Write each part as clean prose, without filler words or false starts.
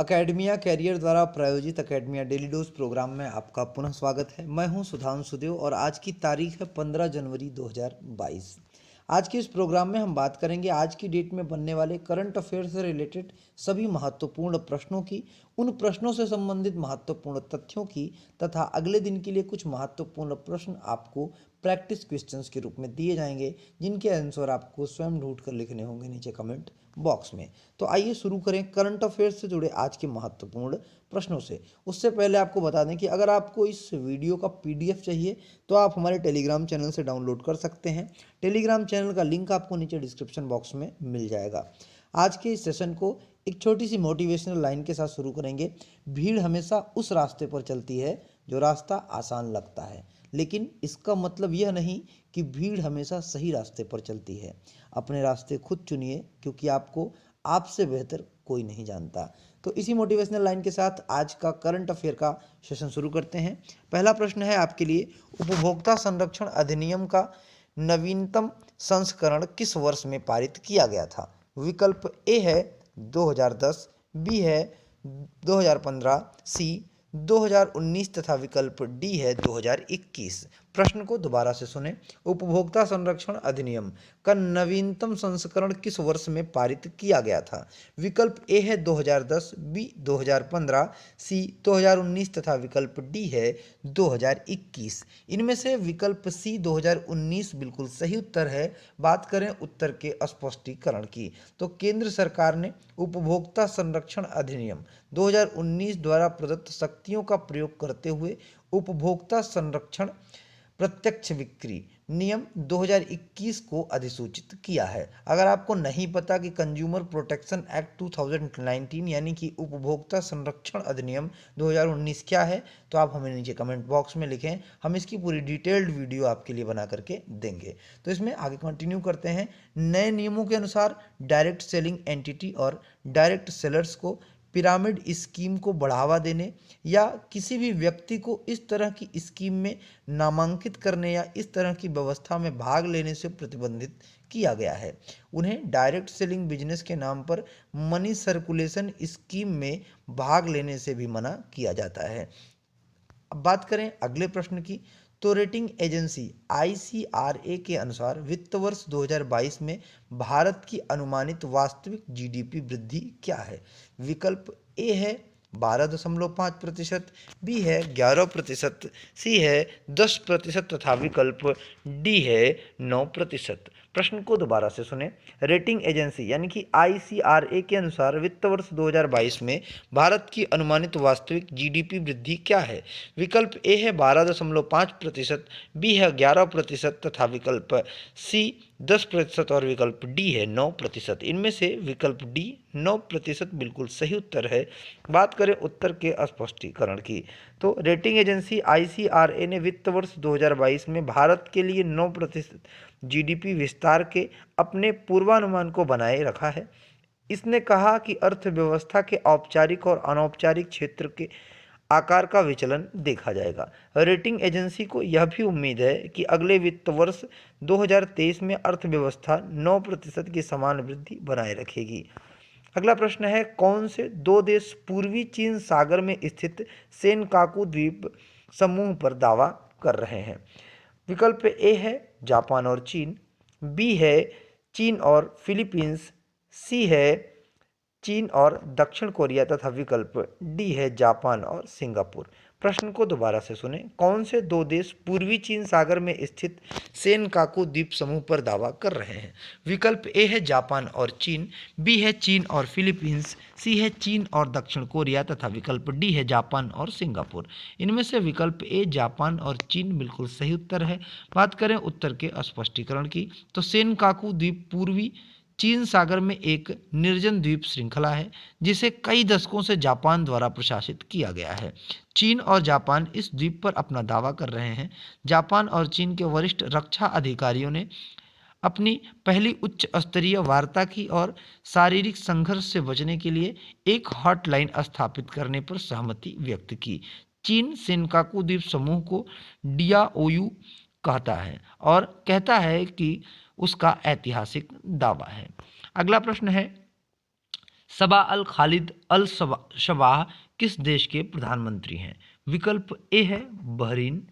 Academia career द्वारा प्रायोजित academia daily dose programme में आपका पुनः स्वागत है। मैं हूं सुधांशु देव और आज की तारीख है 15 जनवरी 2022। आज के इस प्रोग्राम में हम बात करेंगे आज की डेट में बनने वाले करंट अफेयर से रिलेटेड सभी महत्वपूर्ण प्रश्नों की, उन प्रश्नों से संबंधित महत्वपूर्ण तथ्यों की तथा अगले दिन के लिए कुछ महत्वपूर्ण प्रश्न आपको प्रैक्टिस क्वेश्चंस के रूप में दिए जाएंगे, जिनके आंसर आपको स्वयं ढूंढ कर लिखने होंगे नीचे कमेंट बॉक्स में। तो आइए शुरू करें करंट अफेयर्स से जुड़े आज के महत्वपूर्ण प्रश्नों से। उससे पहले आपको बता दें कि अगर आपको इस वीडियो का पीडीएफ चाहिए तो आप हमारे टेलीग्राम चैनल से डाउनलोड कर सकते हैं। टेलीग्राम चैनल का लिंक आपको नीचे डिस्क्रिप्शन बॉक्स में मिल जाएगा। आज के इस सेशन को एक छोटी सी मोटिवेशनल लाइन के साथ शुरू करेंगे। भीड़ हमेशा उस रास्ते पर चलती है जो रास्ता आसान लगता है, लेकिन इसका मतलब यह नहीं कि भीड़ हमेशा सही रास्ते पर चलती है। अपने रास्ते खुद चुनिए, क्योंकि आपको आपसे बेहतर कोई नहीं जानता। तो इसी मोटिवेशनल लाइन के साथ आज का करंट अफेयर का सेशन शुरू करते हैं। पहला प्रश्न है आपके लिए, उपभोक्ता संरक्षण अधिनियम का नवीनतम संस्करण किस वर्ष में पारित किया गया था? विकल्प ए है 2010, बी है 2015, सी 2019 तथा विकल्प डी है 2021। प्रश्न को दोबारा से सुने। उपभोक्ता संरक्षण अधिनियम का नवीनतम संस्करण किस वर्ष में पारित किया गया था? विकल्प ए है 2010, बी 2015, सी 2019 तथा विकल्प डी है 2021। इनमें से विकल्प सी 2019 बिल्कुल सही उत्तर है। बात करें उत्तर के स्पष्टीकरण की, तो केंद्र सरकार ने उपभोक्ता संरक्षण अधिनियम 2019 द्वारा प्रदत्त शक्तियों का प्रयोग करते हुए उपभोक्ता संरक्षण प्रत्यक्ष बिक्री नियम 2021 को अधिसूचित किया है। अगर आपको नहीं पता कि कंज्यूमर प्रोटेक्शन एक्ट 2019 यानी कि उपभोक्ता संरक्षण अधिनियम 2019 क्या है, तो आप हमें नीचे कमेंट बॉक्स में लिखें। हम इसकी पूरी डिटेल्ड वीडियो आपके लिए बना करके देंगे। तो इसमें आगे कंटिन्यू करते हैं। नए नियमों के अनुसार डायरेक्ट सेलिंग एंटिटी और डायरेक्ट सेलर्स को पिरामिड स्कीम को बढ़ावा देने या किसी भी व्यक्ति को इस तरह की स्कीम में नामांकित करने या इस तरह की व्यवस्था में भाग लेने से प्रतिबंधित किया गया है। उन्हें डायरेक्ट सेलिंग बिजनेस के नाम पर मनी सर्कुलेशन स्कीम में भाग लेने से भी मना किया जाता है। अब बात करें अगले प्रश्न की, तो रेटिंग एजेंसी ICRA के अनुसार वित्त वर्ष 2022 में भारत की अनुमानित वास्तविक जीडीपी वृद्धि क्या है? विकल्प ए है 12.5%, बी है 11%, सी है 10% तथा विकल्प डी है 9%। प्रश्न को दोबारा से सुने। रेटिंग एजेंसी यानी कि ICRA के अनुसार वित्त वर्ष 2022 में भारत की अनुमानित वास्तविक जीडीपी वृद्धि क्या है? विकल्प ए है 12.5%, बी है 11% तथा विकल्प सी 10% और विकल्प डी है 9%। इनमें से विकल्प डी 9% बिल्कुल सही उत्तर है। बात करें उत्तर के स्पष्टीकरण की, तो रेटिंग एजेंसी ICRA ने वित्त वर्ष 2022 में भारत के लिए 9% जीडीपी विस्तार के अपने पूर्वानुमान को बनाए रखा है। इसने कहा कि अर्थव्यवस्था के औपचारिक और अनौपचारिक क्षेत्र के आकार का विचलन देखा जाएगा। रेटिंग एजेंसी को यह भी उम्मीद है कि अगले वित्त वर्ष 2023 में अर्थव्यवस्था 9% की समान वृद्धि बनाए रखेगी। अगला प्रश्न है, कौन से दो देश पूर्वी चीन सागर में स्थित सेनकाकू द्वीप समूह पर दावा कर रहे हैं? विकल्प ए है जापान और चीन, बी है चीन और फिलीपींस, सी है चीन और दक्षिण कोरिया तथा विकल्प डी है जापान और सिंगापुर। प्रश्न को दोबारा से सुने। कौन से दो देश पूर्वी चीन सागर में स्थित सेनकाकू द्वीप समूह पर दावा कर रहे हैं? विकल्प ए है जापान और चीन, बी है चीन और फिलीपींस, सी है चीन और दक्षिण कोरिया तथा विकल्प डी है जापान और सिंगापुर। इनमें से विकल्प ए जापान और चीन बिल्कुल सही उत्तर है। बात करें उत्तर के स्पष्टीकरण की, तो सेनकाकू द्वीप पूर्वी चीन सागर में एक निर्जन द्वीप श्रृंखला है जिसे कई दशकों से जापान द्वारा प्रशासित किया गया है। चीन और जापान इस द्वीप पर अपना दावा कर रहे हैं। जापान और चीन के वरिष्ठ रक्षा अधिकारियों ने अपनी पहली उच्च स्तरीय वार्ता की और शारीरिक संघर्ष से बचने के लिए एक हॉटलाइन स्थापित करने पर सहमति व्यक्त की। चीन सेनकाकू द्वीप समूह को DIAOU कहता है और कहता है कि उसका ऐतिहासिक दावा है। अगला प्रश्न है, सबा अल खालिद अल शबाह किस देश के प्रधानमंत्री हैं? विकल्प ए है बहरीन,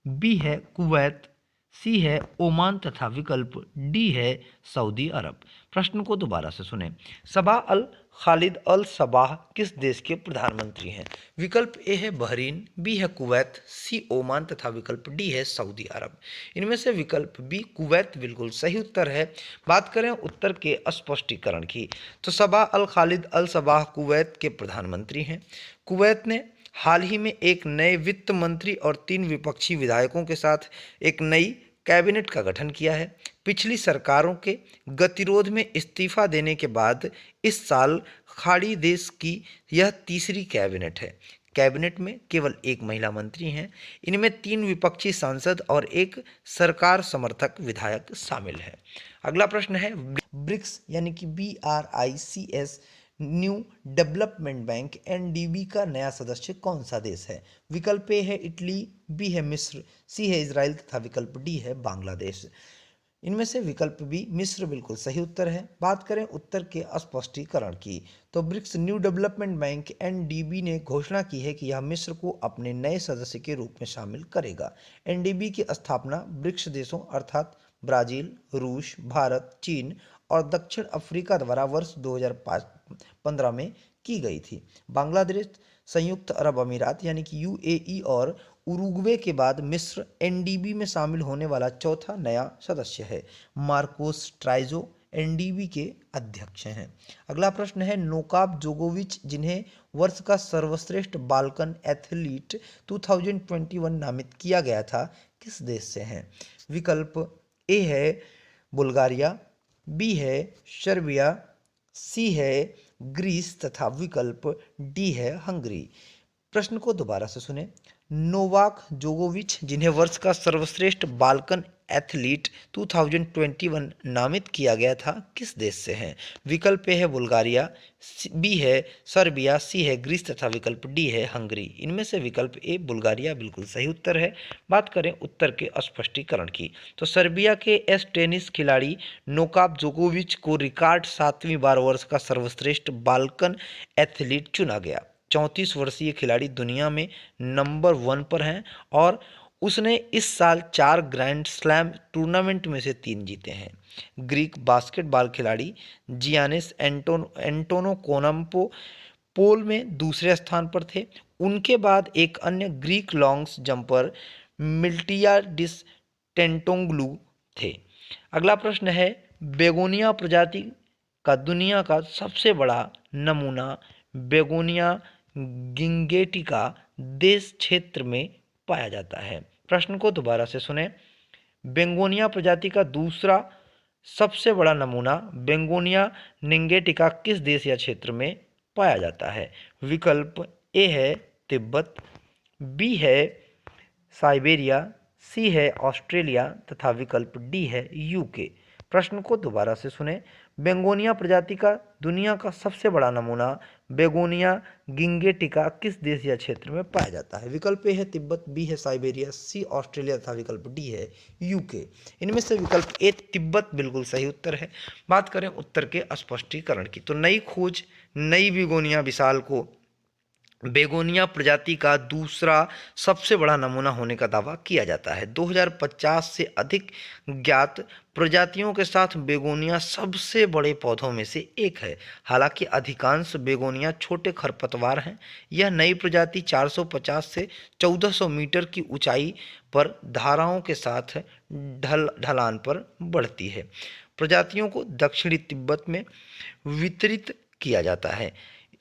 बी है कुवैत, सी है ओमान तथा विकल्प डी है सऊदी अरब। प्रश्न को दोबारा से सुने। सबा अल खालिद अल सबाह किस देश के प्रधानमंत्री हैं? विकल्प ए है बहरीन, बी है कुवैत, सी ओमान तथा विकल्प डी है सऊदी अरब। इनमें से विकल्प बी कुवैत बिल्कुल सही उत्तर है। बात करें उत्तर के स्पष्टीकरण की, तो सबा अल खालिद अल सबाह कुवैत के प्रधानमंत्री हैं। कुवैत ने हाल ही में एक नए वित्त मंत्री और 3 विपक्षी विधायकों के साथ एक नई कैबिनेट का गठन किया है। पिछली सरकारों के गतिरोध में इस्तीफा देने के बाद इस साल खाड़ी देश की यह तीसरी कैबिनेट है। कैबिनेट में केवल एक महिला मंत्री हैं। इनमें 3 विपक्षी सांसद और एक सरकार समर्थक विधायक शामिल है। अगला प्रश्न है, ब्रिक्स यानी कि BRICS new Development Bank NDB का नया सदस्य कौन सा देश है? विकल्प ए है इटली, बी है मिस्र, सी है इजराइल तथा विकल्प डी है बांग्लादेश। इनमें से विकल्प बी मिस्र बिल्कुल सही उत्तर है। बात करें उत्तर के स्पष्टीकरण की, तो BRICS New Development Bank NDB ने घोषणा की है कि यह मिस्र को अपने नए सदस्य के रूप में शामिल करेगा। NDB की स्थापना ब्रिक्स देशों अर्थात ब्राजील, रूस, भारत, चीन और दक्षिण अफ्रीका द्वारा वर्ष 2015 में की गई थी। बांग्लादेश, संयुक्त अरब अमीरात यानी कि UAE और उरुग्वे के बाद मिस्र NDB में शामिल होने वाला चौथा नया सदस्य है। मार्कोस ट्राइजो NDB के अध्यक्ष हैं। अगला प्रश्न है, नोवाक जोकोविच जिन्हें वर्ष का सर्वश्रेष्ठ बाल्कन एथलीट 2021 नामित किया गया था, किस देश से हैं? विकल्प ए है बुल्गारिया, बी है सर्बिया, सी है ग्रीस तथा विकल्प डी है हंगरी। प्रश्न को दोबारा से सुने। नोवाक जोकोविच जिन्हें वर्ष का सर्वश्रेष्ठ बाल्कन एथलीट 2021 नामित किया गया था, किस देश से हैं? विकल्प ए है बुल्गारिया, बी है सर्बिया, सी है ग्रीस तथा विकल्प डी है हंगरी। इनमें से विकल्प ए बुल्गारिया बिल्कुल सही उत्तर है। बात करें उत्तर के स्पष्टीकरण की, तो सर्बिया के टेनिस खिलाड़ी नोवाक जोकोविच को रिकॉर्ड 7वीं बार वर्ष का सर्वश्रेष्ठ बाल्कन एथलीट चुना गया। 34 वर्षीय खिलाड़ी दुनिया में नंबर 1 पर हैं और उसने इस साल 4 ग्रैंड स्लैम टूर्नामेंट में से 3 जीते हैं। ग्रीक बास्केटबॉल खिलाड़ी जियानिस एंटोनोकोनम्पो पोल में दूसरे स्थान पर थे। उनके बाद एक अन्य ग्रीक लॉन्ग जंपर मिल्टियाडिस टेंटोग्लू थे। अगला प्रश्न है, बेगोनिया प्रजाति का दुनिया का सबसे बड़ा नमूना बेगोनिया गिंगेटिका देश क्षेत्र में पाया जाता है। प्रश्न को दोबारा से सुने। बेगोनिया प्रजाति का दूसरा सबसे बड़ा नमूना बेगोनिया निंगेटिका किस देश या क्षेत्र में पाया जाता है? विकल्प ए है तिब्बत, बी है साइबेरिया, सी है ऑस्ट्रेलिया तथा विकल्प डी है UK। प्रश्न को दोबारा से सुने। बेगोनिया प्रजाति का दुनिया का सबसे बड़ा नमूना बेगोनिया गिंगेटिका किस देश या क्षेत्र में पाया जाता है? विकल्प ए है तिब्बत, बी है साइबेरिया, सी ऑस्ट्रेलिया तथा विकल्प डी है UK। इनमें से विकल्प ए तिब्बत बिल्कुल सही उत्तर है। बात करें उत्तर के स्पष्टीकरण की, तो नई खोज नई बेगोनिया विशाल को बेगोनिया प्रजाति का दूसरा सबसे बड़ा नमूना होने का दावा किया जाता है। 2050 से अधिक ज्ञात प्रजातियों के साथ बेगोनिया सबसे बड़े पौधों में से एक है। हालांकि अधिकांश बेगोनिया छोटे खरपतवार हैं। यह नई प्रजाति 450 से 1400 मीटर की ऊंचाई पर धाराओं के साथ ढलान पर बढ़ती है। प्रजातियों को दक्षिणी तिब्बत में वितरित किया जाता है।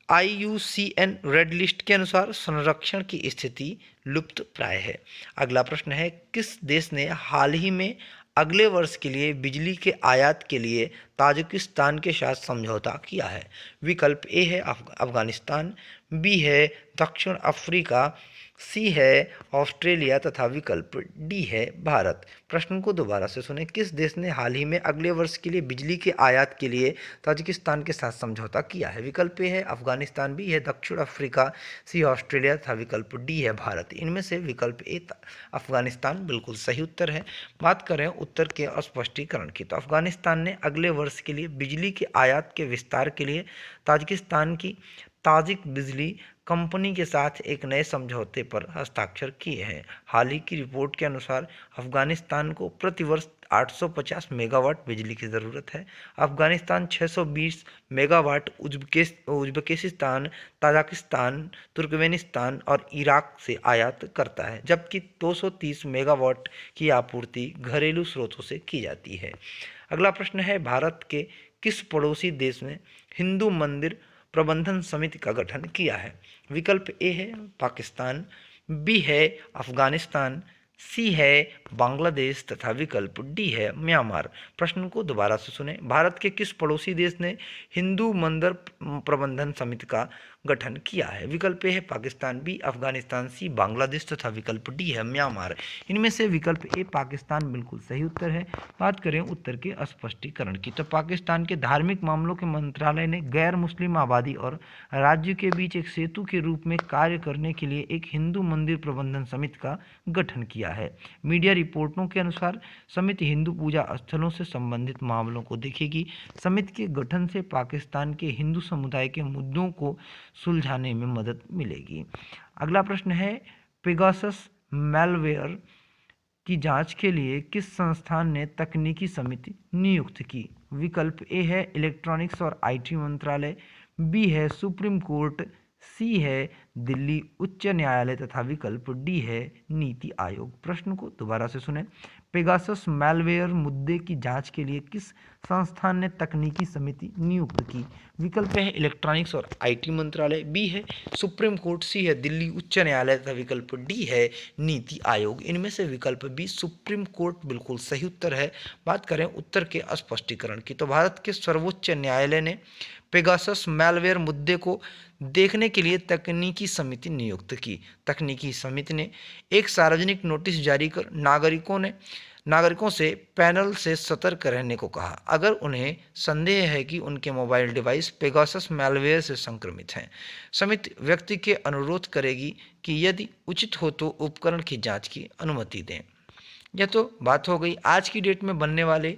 IUCN रेड लिस्ट के अनुसार संरक्षण की स्थिति लुप्त प्राय है। अगला प्रश्न है, किस देश ने हाल ही में अगले वर्ष के लिए बिजली के आयात के लिए ताजिकिस्तान के साथ समझौता किया है? विकल्प ए है अफगानिस्तान, बी है दक्षिण अफ्रीका, सी है ऑस्ट्रेलिया तथा विकल्प डी है भारत। प्रश्न को दोबारा से सुने। किस देश ने हाल ही में अगले वर्ष के लिए बिजली के आयात के लिए ताजिकिस्तान के साथ समझौता किया है? विकल्प ए है अफगानिस्तान, बी है दक्षिण अफ्रीका, सी ऑस्ट्रेलिया तथा विकल्प डी है भारत। इनमें से विकल्प ए अफगानिस्तान बिल्कुल सही उत्तर है। बात करें उत्तर के स्पष्टीकरण की, तो अफगानिस्तान ने अगले वर्ष के लिए बिजली के आयात के विस्तार के लिए ताजिकिस्तान की ताजिक बिजली कंपनी के साथ एक नए समझौते पर हस्ताक्षर किए हैं। हाल ही की रिपोर्ट के अनुसार अफगानिस्तान को प्रतिवर्ष 850 मेगावाट बिजली की ज़रूरत है। Afghanistan 620 megawatt Uzbekistan, Tajikistan, Turkmenistan और इराक से आयात करता है, जबकि 230 मेगावाट की आपूर्ति घरेलू स्रोतों से की जाती है। अगला प्रश्न है, भारत के किस पड़ोसी देश ने हिंदू मंदिर प्रबंधन समिति का गठन किया है? विकल्प ए है पाकिस्तान, बी है अफगानिस्तान, सी है बांग्लादेश तथा विकल्प डी है म्यांमार। प्रश्न को दोबारा से सुने। भारत के किस पड़ोसी देश ने हिंदू मंदिर प्रबंधन समिति का गठन किया है? विकल्प ए है पाकिस्तान, बी अफगानिस्तान, सी बांग्लादेश तथा विकल्प डी है म्यांमार। इनमें से विकल्प ए पाकिस्तान बिल्कुल सही उत्तर है। बात करें उत्तर के स्पष्टीकरण की, तो पाकिस्तान के धार्मिक मामलों के मंत्रालय ने गैर मुस्लिम आबादी और राज्य के बीच एक सेतु के रूप में कार्य करने के लिए एक हिंदू मंदिर प्रबंधन समिति का गठन किया है। मीडिया रिपोर्टों के अनुसार समिति हिंदू पूजा स्थलों से संबंधित मामलों को देखेगी। समिति के गठन से पाकिस्तान के हिंदू समुदाय के मुद्दों को सुलझाने में मदद मिलेगी। अगला प्रश्न है, पेगासस मैलवेयर की जांच के लिए किस संस्थान ने तकनीकी समिति नियुक्त की? विकल्प ए है इलेक्ट्रॉनिक्स और आईटी मंत्रालय, बी है सुप्रीम कोर्ट, सी है दिल्ली उच्च न्यायालय तथा विकल्प डी है नीति आयोग। प्रश्न को दोबारा से सुने। पेगासस मैलवेयर मुद्दे की जांच के लिए किस संस्थान ने तकनीकी समिति नियुक्त की? विकल्प है इलेक्ट्रॉनिक्स और आईटी मंत्रालय, बी है सुप्रीम कोर्ट, सी है दिल्ली उच्च न्यायालय तथा विकल्प डी है नीति आयोग। इनमें से विकल्प बी सुप्रीम कोर्ट बिल्कुल सही उत्तर है। बात करें उत्तर के स्पष्टीकरण की, तो भारत के सर्वोच्च न्यायालय ने पेगासस मैलवेयर मुद्दे को देखने के लिए तकनीकी समिति नियुक्त की। तकनीकी समिति ने एक सार्वजनिक नोटिस जारी कर नागरिकों से पैनल से सतर्क रहने को कहा अगर उन्हें संदेह है कि उनके मोबाइल डिवाइस पेगासस मैलवेयर से संक्रमित हैं। समिति व्यक्ति के अनुरोध करेगी कि यदि उचित हो तो उपकरण की जांच की अनुमति दें। यह तो बात हो गई आज की डेट में बनने वाले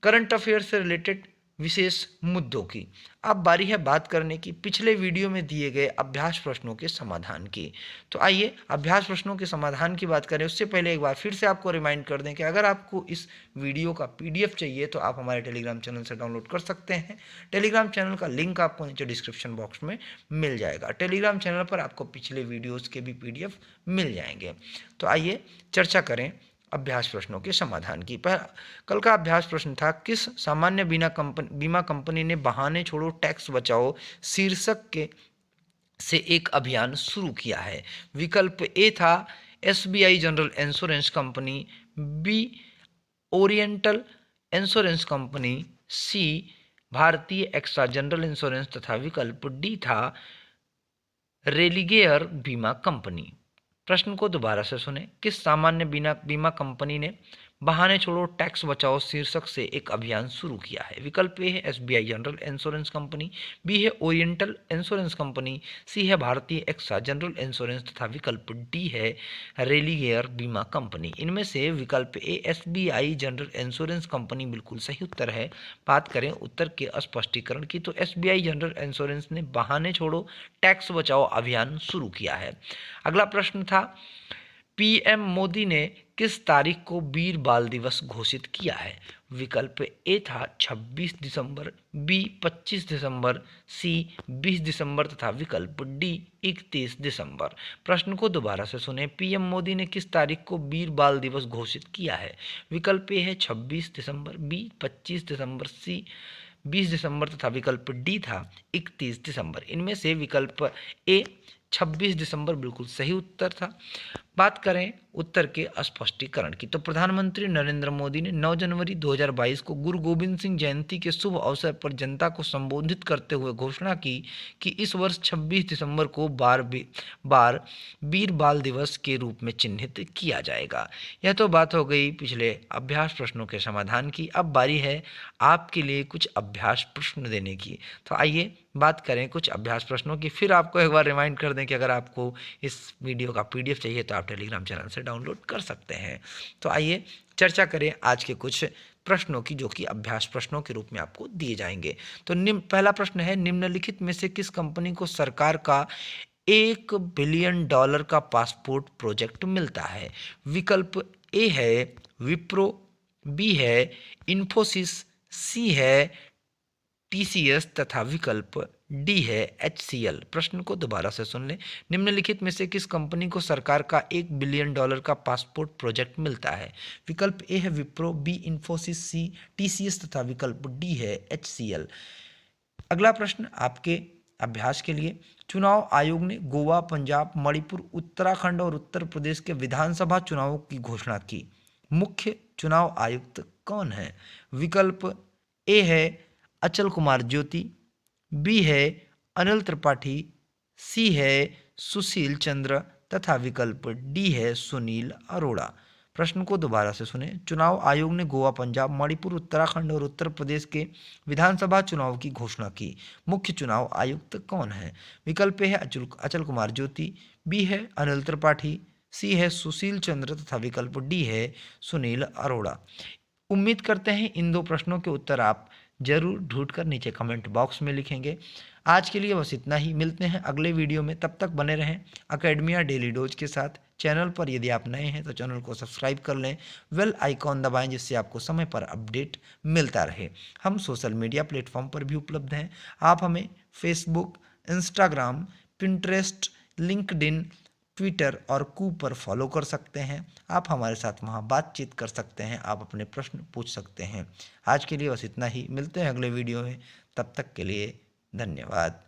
करंट अफेयर से रिलेटेड विशेष मुद्दों की। अब बारी है बात करने की पिछले वीडियो में दिए गए अभ्यास प्रश्नों के समाधान की। तो आइए अभ्यास प्रश्नों के समाधान की बात करें। उससे पहले एक बार फिर से आपको रिमाइंड कर दें कि अगर आपको इस वीडियो का पीडीएफ चाहिए तो आप हमारे टेलीग्राम चैनल से डाउनलोड कर सकते हैं। टेलीग्राम चैनल का लिंक आपको नीचे डिस्क्रिप्शन बॉक्स में मिल जाएगा। टेलीग्राम चैनल पर आपको पिछले वीडियोज़ के भी पीडीएफ मिल जाएंगे। तो आइए चर्चा करें अभ्यास प्रश्नों के समाधान की। कल का अभ्यास प्रश्न था, किस सामान्य बीमा कंपनी ने बहाने छोड़ो टैक्स बचाओ शीर्षक के से एक अभियान शुरू किया है? विकल्प ए था SBI General Insurance Company, B Oriental Insurance Company, C Bharti AXA general insurance तथा विकल्प डी था रेलिगेयर बीमा कंपनी। प्रश्न को दोबारा से सुने। किस सामान्य बीमा कंपनी ने बहाने छोड़ो टैक्स बचाओ शीर्षक से एक अभियान शुरू किया है? विकल्प ए है SBI General Insurance Company, B है ओरिएंटल इंश्योरेंस कंपनी, सी है भारतीय एक्सा जनरल इंश्योरेंस तथा विकल्प डी है रेलिगेयर बीमा कंपनी। इनमें से विकल्प ए एसबीआई जनरल इंश्योरेंस कंपनी बिल्कुल सही उत्तर है। बात करें उत्तर के स्पष्टीकरण की, तो एसबीआई जनरल इंश्योरेंस ने बहाने छोड़ो टैक्स बचाओ अभियान शुरू किया है। अगला प्रश्न था, पीएम मोदी ने किस तारीख को वीर बाल दिवस घोषित किया है? विकल्प ए था 26 दिसंबर, बी 25 दिसंबर, सी 20 दिसंबर तथा विकल्प डी 31 दिसंबर। प्रश्न को दोबारा से सुने। पीएम मोदी ने किस तारीख को वीर बाल दिवस घोषित किया है? विकल्प ए है 26 दिसंबर, बी 25 दिसंबर, सी 20 दिसंबर तथा विकल्प डी था 31 दिसंबर। इनमें से विकल्प ए 26 दिसंबर बिल्कुल सही उत्तर था। बात करें उत्तर के स्पष्टीकरण की। तो प्रधानमंत्री नरेंद्र मोदी ने 9 जनवरी 2022 को गुरु गोविंद सिंह जयंती के शुभ अवसर पर जनता को संबोधित करते हुए घोषणा की कि इस वर्ष 26 दिसंबर को बार वीर बाल दिवस के रूप में चिन्हित किया जाएगा। यह तो बात हो गई पिछले अभ्यास प्रश्नों के समाधान की। अब बारी है आपके लिए कुछ अभ्यास प्रश्न देने की। तो आइए बात करें कुछ अभ्यास प्रश्नों की। फिर आपको एक बार रिमाइंड कर दें कि अगर आपको इस वीडियो का पीडीएफ चाहिए तो आप टेलीग्राम चैनल से डाउनलोड कर सकते हैं। तो आइए चर्चा करें आज के कुछ प्रश्नों की जो कि अभ्यास प्रश्नों के रूप में आपको दिए जाएंगे। तो पहला प्रश्न है, निम्नलिखित में से किस कंपनी को सरकार का $1 बिलियन का पासपोर्ट प्रोजेक्ट मिलता है? विकल्प ए है विप्रो, बी है इन्फोसिस, सी है टीसीएस तथा विकल्प डी है HCL। प्रश्न को दोबारा से सुन लें। निम्नलिखित में से किस कंपनी को सरकार का $1 बिलियन का पासपोर्ट प्रोजेक्ट मिलता है? विकल्प ए है विप्रो, बी इन्फोसिस, सी टीसीएस तथा विकल्प डी है HCL। अगला प्रश्न आपके अभ्यास के लिए, चुनाव आयोग ने गोवा, पंजाब, मणिपुर, उत्तराखंड और उत्तर प्रदेश के विधानसभा चुनावों की घोषणा की। मुख्य चुनाव आयुक्त कौन है? विकल्प ए है अचल कुमार ज्योति, बी है अनिल त्रिपाठी, सी है सुशील चंद्र तथा विकल्प डी है सुनील अरोड़ा। प्रश्न को दोबारा से सुने। चुनाव आयोग ने गोवा, पंजाब, मणिपुर, उत्तराखंड और उत्तर प्रदेश के विधानसभा चुनाव की घोषणा की। मुख्य चुनाव आयुक्त कौन है? विकल्प ए है अचल कुमार ज्योति, बी है अनिल त्रिपाठी, सी है सुशील चंद्र तथा विकल्प डी है सुनील अरोड़ा। उम्मीद करते हैं इन दो प्रश्नों के उत्तर आप जरूर ढूंढकर नीचे कमेंट बॉक्स में लिखेंगे। आज के लिए बस इतना ही, मिलते हैं अगले वीडियो में। तब तक बने रहें अकेडमिया डेली डोज के साथ। चैनल पर यदि आप नए हैं तो चैनल को सब्सक्राइब कर लें, बेल आइकॉन दबाएं जिससे आपको समय पर अपडेट मिलता रहे। हम सोशल मीडिया प्लेटफॉर्म पर भी उपलब्ध हैं। आप हमें Facebook, Instagram, Pinterest, LinkedIn, Twitter और कूप पर फॉलो कर सकते हैं। आप हमारे साथ वहाँ बातचीत कर सकते हैं, आप अपने प्रश्न पूछ सकते हैं। आज के लिए बस इतना ही, मिलते हैं अगले वीडियो में। तब तक के लिए धन्यवाद।